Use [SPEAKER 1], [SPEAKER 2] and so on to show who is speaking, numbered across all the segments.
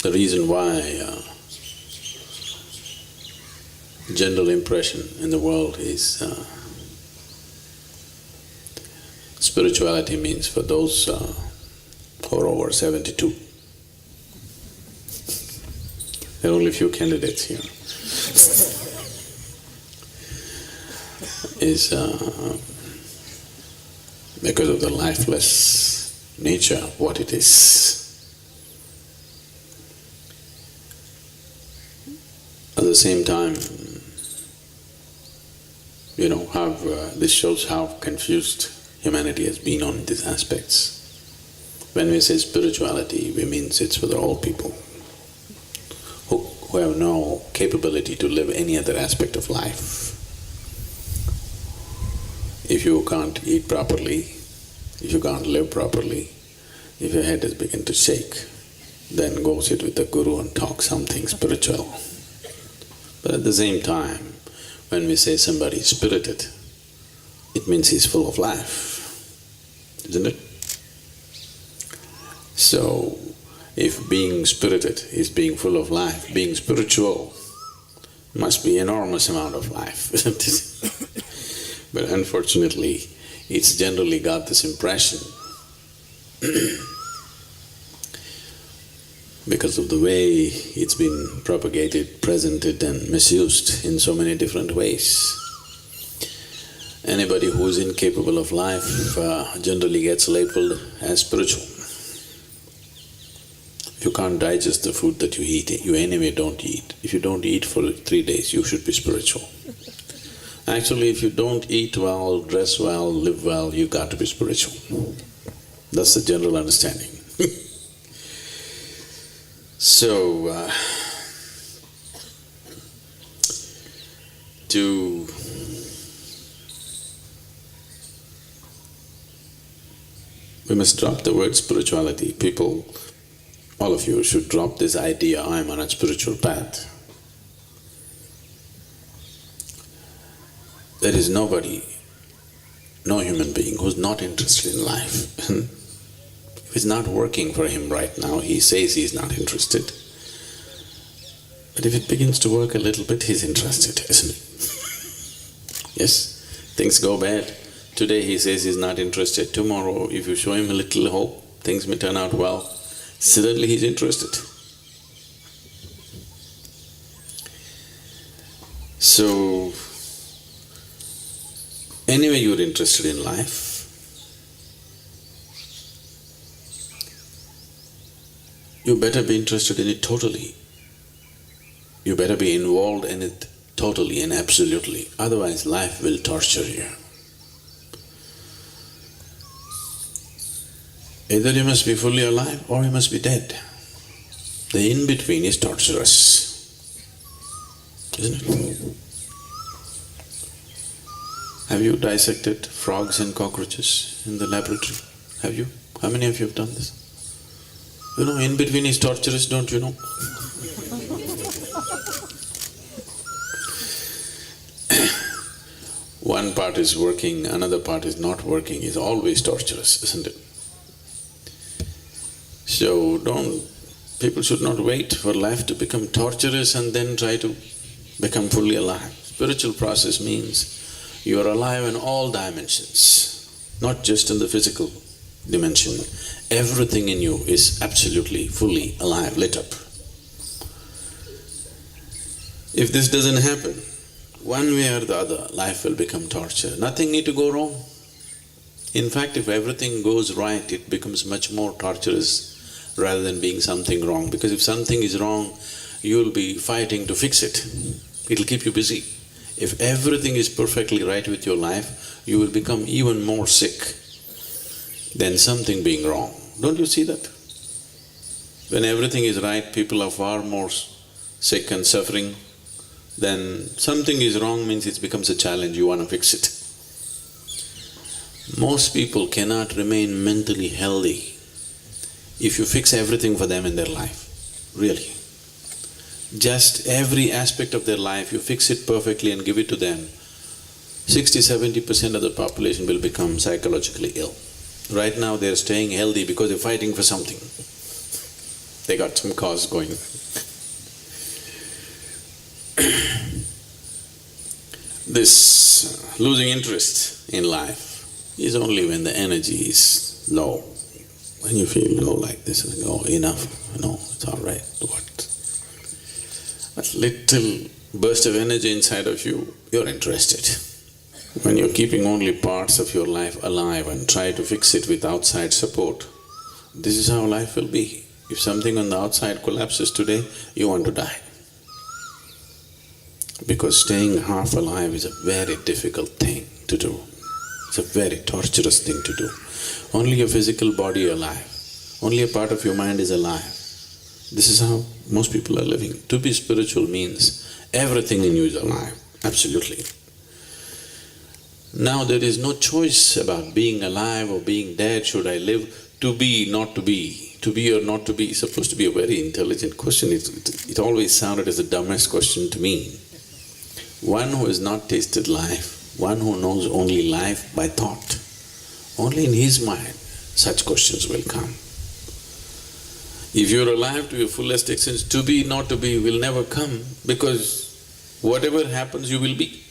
[SPEAKER 1] The reason why general impression in the world is spirituality means for those who are over 72. There are only a few candidates here. Is because of the lifeless nature of what it is. At the same time, this shows how confused humanity has been on these aspects. When we say spirituality, we mean it's for all people who have no capability to live any other aspect of life. If you can't eat properly, if you can't live properly, if your head has begun to shake, then go sit with the guru and talk something spiritual. But at the same time, when we say somebody is spirited, it means he's full of life, isn't it? So, if being spirited is being full of life, being spiritual must be enormous amount of life, isn't it? But unfortunately, it's generally got this impression because of the way it's been propagated, presented and misused in so many different ways. Anybody who is incapable of life generally gets labeled as spiritual. If you can't digest the food that you eat, you anyway don't eat. If you don't eat for 3 days, you should be spiritual. Actually, if you don't eat well, dress well, live well, you got to be spiritual. That's the general understanding. So, we must drop the word spirituality. People, all of you should drop this idea, I'm on a spiritual path. There is nobody, no human being who's not interested in life. If it's not working for him right now, he says he's not interested. But if it begins to work a little bit, he's interested, isn't he? Yes, things go bad. Today he says he's not interested. Tomorrow, if you show him a little hope, things may turn out well. Suddenly he's interested. So, anyway you're interested in life, you better be interested in it totally. You better be involved in it totally and absolutely, otherwise life will torture you. Either you must be fully alive or you must be dead. The in-between is torturous, isn't it? Have you dissected frogs and cockroaches in the laboratory? Have you? How many of you have done this? You know, in between is torturous, don't you know? One part is working, another part is not working, is always torturous, isn't it? So people should not wait for life to become torturous and then try to become fully alive. Spiritual process means you are alive in all dimensions, not just in the physical dimension. Everything in you is absolutely, fully alive, lit up. If this doesn't happen, one way or the other, life will become torture. Nothing need to go wrong. In fact, if everything goes right, it becomes much more torturous rather than being something wrong. Because if something is wrong, you'll be fighting to fix it. It'll keep you busy. If everything is perfectly right with your life, you will become even more sick than something being wrong. Don't you see that? When everything is right, people are far more sick and suffering. Then something is wrong means it becomes a challenge, you want to fix it. Most people cannot remain mentally healthy if you fix everything for them in their life, really. Just every aspect of their life, you fix it perfectly and give it to them, 60–70% of the population will become psychologically ill. Right now they're staying healthy because they're fighting for something. They got some cause going. This losing interest in life is only when the energy is low. When you feel low like this, oh, enough, no, it's all right, what? That little burst of energy inside of you, you're interested. When you're keeping only parts of your life alive and try to fix it with outside support, this is how life will be. If something on the outside collapses today, you want to die. Because staying half alive is a very difficult thing to do. It's a very torturous thing to do. Only your physical body is alive. Only a part of your mind is alive. This is how most people are living. To be spiritual means everything in you is alive, absolutely. Now there is no choice about being alive or being dead, should I live, to be, not to be. To be or not to be is supposed to be a very intelligent question. It always sounded as the dumbest question to me. One who has not tasted life, one who knows only life by thought, only in his mind such questions will come. If you're alive to your fullest extent, to be, not to be will never come, because whatever happens you will be.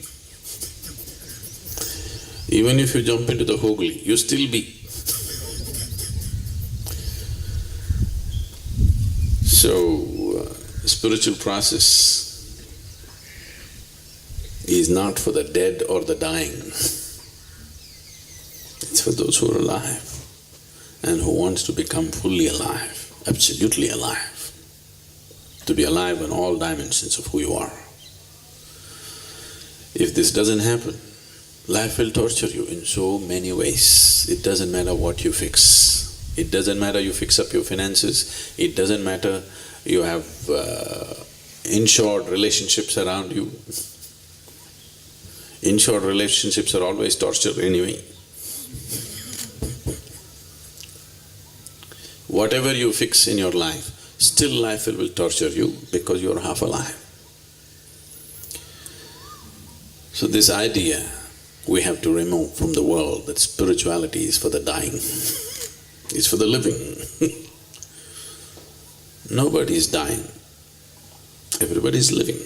[SPEAKER 1] Even if you jump into the Hogli, you still be. So, spiritual process is not for the dead or the dying. It's for those who are alive and who wants to become fully alive, absolutely alive, to be alive in all dimensions of who you are. If this doesn't happen, life will torture you in so many ways. It doesn't matter what you fix. It doesn't matter you fix up your finances. It doesn't matter you have insured relationships around you. Insured relationships are always torture anyway. Whatever you fix in your life, still life will torture you because you're half alive. So this idea we have to remove from the world that spirituality is for the dying, it's for the living. Nobody is dying, everybody is living.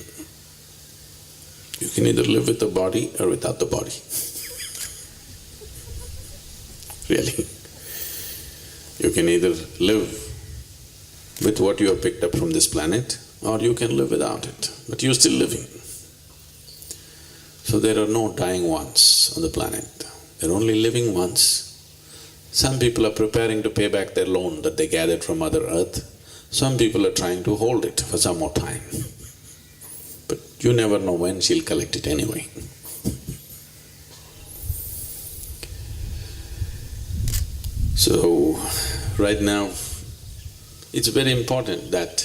[SPEAKER 1] You can either live with the body or without the body. Really. You can either live with what you have picked up from this planet, or you can live without it, but you're still living. So there are no dying ones on the planet, there are only living ones. Some people are preparing to pay back their loan that they gathered from Mother Earth. Some people are trying to hold it for some more time. But you never know when she'll collect it anyway. So, right now, it's very important that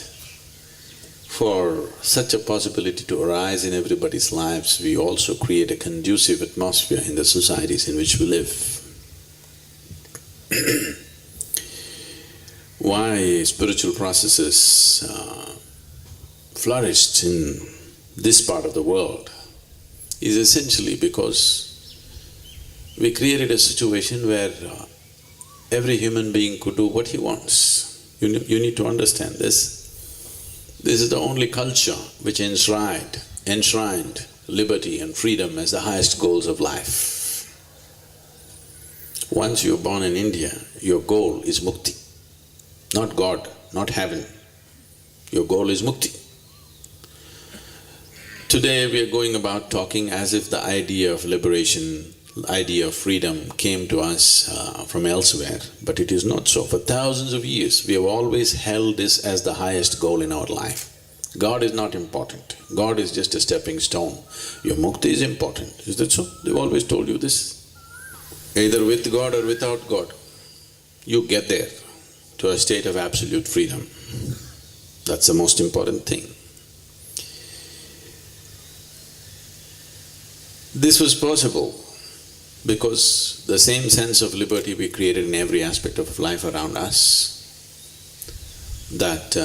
[SPEAKER 1] for such a possibility to arise in everybody's lives, we also create a conducive atmosphere in the societies in which we live. Why spiritual processes flourished in this part of the world is essentially because we created a situation where every human being could do what he wants. You need to understand this. This is the only culture which enshrined liberty and freedom as the highest goals of life. Once you're born in India, your goal is mukti. Not God, not heaven. Your goal is mukti. Today we are going about talking as if the idea of liberation, idea of freedom came to us from elsewhere, but it is not so. For thousands of years we have always held this as the highest goal in our life. God is not important. God is just a stepping stone. Your mukti is important. Is that so? They've always told you this. Either with God or without God, you get there to a state of absolute freedom. That's the most important thing. This was possible because the same sense of liberty we created in every aspect of life around us, that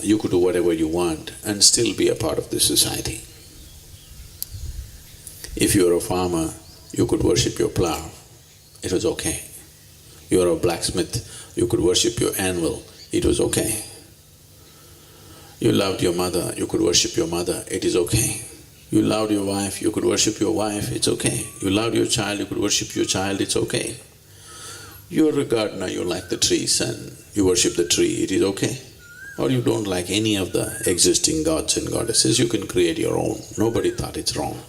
[SPEAKER 1] you could do whatever you want and still be a part of this society. If you were a farmer, you could worship your plow, it was okay. You were a blacksmith, you could worship your anvil, it was okay. You loved your mother, you could worship your mother, it is okay. You loved your wife, you could worship your wife, it's okay. You loved your child, you could worship your child, it's okay. You're a gardener, you like the trees and you worship the tree, it is okay. Or you don't like any of the existing gods and goddesses, you can create your own. Nobody thought it's wrong.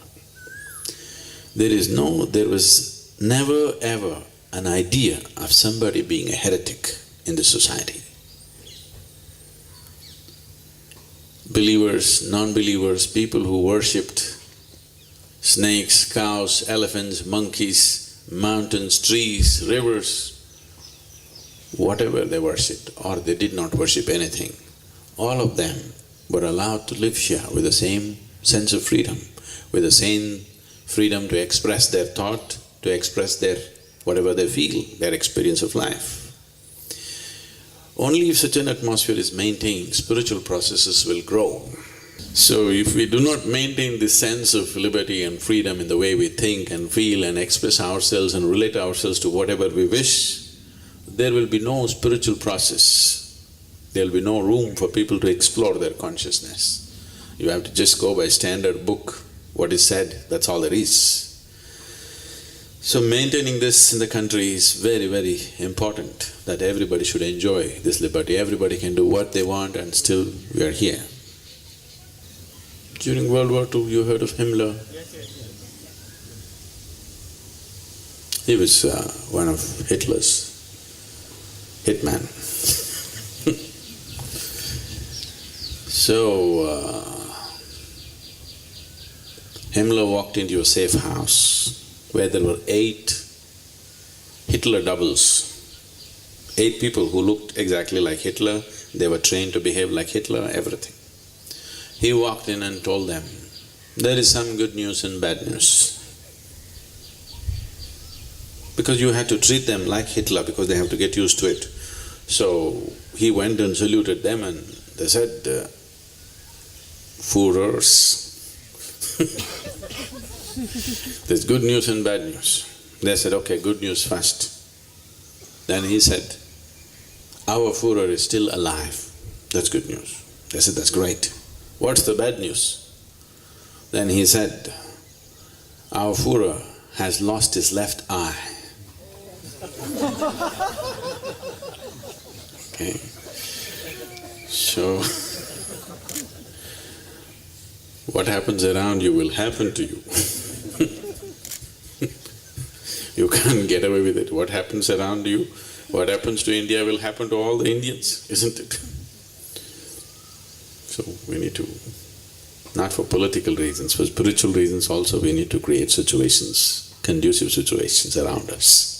[SPEAKER 1] There was never ever an idea of somebody being a heretic in the society. Believers, non-believers, people who worshipped snakes, cows, elephants, monkeys, mountains, trees, rivers, whatever they worshipped, or they did not worship anything, all of them were allowed to live here with the same sense of freedom, with the same freedom to express their thought, to express their whatever they feel, their experience of life. Only if such an atmosphere is maintained, spiritual processes will grow. So if we do not maintain this sense of liberty and freedom in the way we think and feel and express ourselves and relate ourselves to whatever we wish, there will be no spiritual process. There will be no room for people to explore their consciousness. You have to just go by standard book, what is said, that's all there is. So maintaining this in the country is very, very important, that everybody should enjoy this liberty. Everybody can do what they want and still we are here. During World War II, you heard of Himmler?
[SPEAKER 2] Yes.
[SPEAKER 1] He was one of Hitler's hitman. So, Himmler walked into a safe house where there were 8 Hitler doubles. 8 people who looked exactly like Hitler, they were trained to behave like Hitler, everything. He walked in and told them, there is some good news and bad news. Because you had to treat them like Hitler because they have to get used to it. So he went and saluted them and they said, Führers, there's good news and bad news. They said, okay, good news first. Then he said, our Führer is still alive. That's good news. They said, that's great. What's the bad news? Then he said, our Führer has lost his left eye. Okay. So, what happens around you will happen to you. You can't get away with it. What happens around you, what happens to India will happen to all the Indians, isn't it? So we need to, not for political reasons, for spiritual reasons also we need to create situations, conducive situations around us.